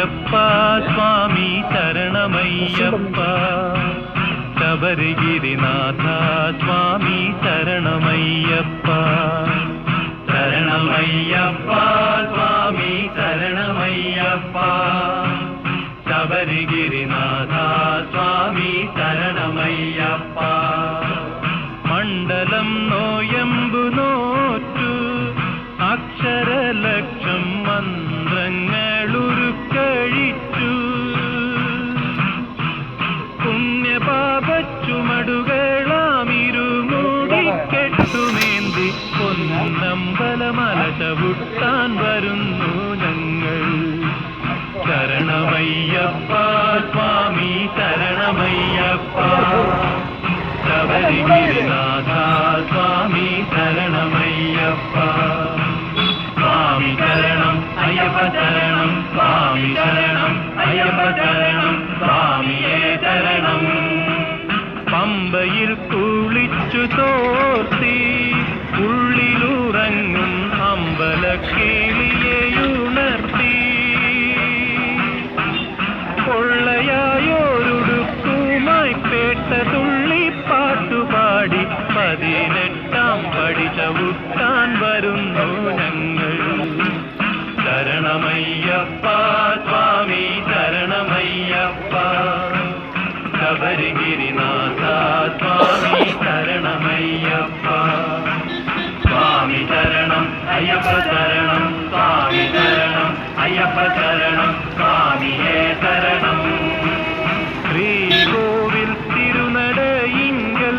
ശരണമയ്യപ്പ സ്വാമി ശരണമയ്യപ്പ ശബരിഗിരിനാഥ സ്വാമി ശരണമയ്യപ്പ ശരണമയ്യപ്പ സ്വാമി ശരണമയ്യപ്പ ശബരിഗിരിനാഥ സ്വാമി ശരണമയ്യപ്പ മണ്ഡലം നോയമ്പു നോറ്റു അക്ഷരലക്ഷം മന്ത്രങ്ങളുരുക്കഴിച്ചു പുണ്യപാപച്ചുമടുകളാമിരുമൂടിക്കെട്ടുമേന്തി പൊന്നമ്പലമല ചവിട്ടാൻ വരുന്നു ഞങ്ങൾ ശരണമയ്യപ്പ സ്വാമി ശരണമയ്യപ്പ ശബരിഗിരിനാഥ സ്വാമി ശരണമയ്യപ്പ സ്വാമി ശരണം അയ്യപ്പ ശരണം സ്വാമി ശരണം അയ്യപ്പ ശരണം സ്വാമിയേ ശരണം പമ്പയിൽ കുളിച്ചു തോർത്തി ഉള്ളിലുറങ്ങും അമ്പലക്കിളിയെയുണർത്തി കൊള്ളയായോരുടുക്കുമായി പേട്ട തുള്ളിപ്പാട്ടുപാടി 18ാം പടി ചവിട്ടാൻ വരുന്നു ഞങ്ങൾ ശരണമയ്യപ്പ സ്വാമി ശരണമയ്യപ്പ ശബരിഗിരിനാഥ സ്വാമി ശരണമയ്യപ്പ സ്വാമി ശരണം അയ്യപ്പ ശരണം സ്വാമി ശരണം അയ്യപ്പ ശരണം സ്വാമിയേ ശരണം ശ്രീകോവിൽ തിരുനടയിങ്കൽ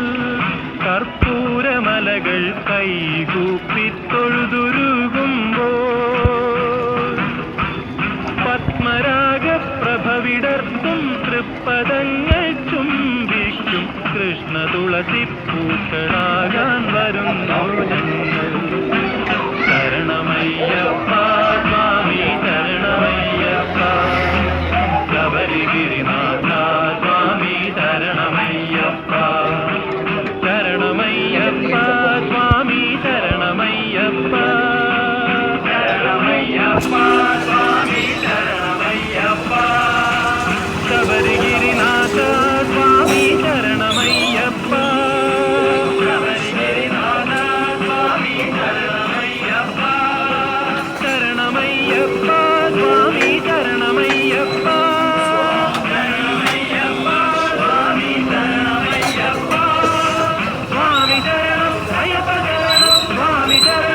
കർപ്പൂരമലകൾ കൈകൂപ്പി തൊഴുതുരുകുമ്പോൾ പത്മരാഗപ്രഭവിടർത്തും തൃപ്പദങ്ങൾ ചുംബിക്കും കൃഷ്ണ തുളസി പൂക്കളാകാൻ വരുന്നു ഞങ്ങൾ ശരണമയ്യപ്പ സ്വാമി ശരണമയ്യപ്പ ശബരിഗിരിനാഥ സ്വാമി ശരണമയ്യപ്പ ശരണമയ്യപ്പ സ്വാമി ശരണമയ്യപ്പ ശരണമയ്യപ്പ സ്വാമി ശരണമയ്യപ്പ ശബരിഗിരിനാഥ സ്വാമി ശരണമയ്യപ്പ ശബരിഗിരിനാഥ സ്വാമി ശരണമയ്യപ്പ ശരണമയ്യപ്പ സ്വാമി ശരണമയ്യപ്പ ശരണമയ്യപ്പ സ്വാമി ശരണമയ്യപ്പ സ്വാമി ശരണം അയ്യപ്പ ശരണം സ്വാമി ശരണം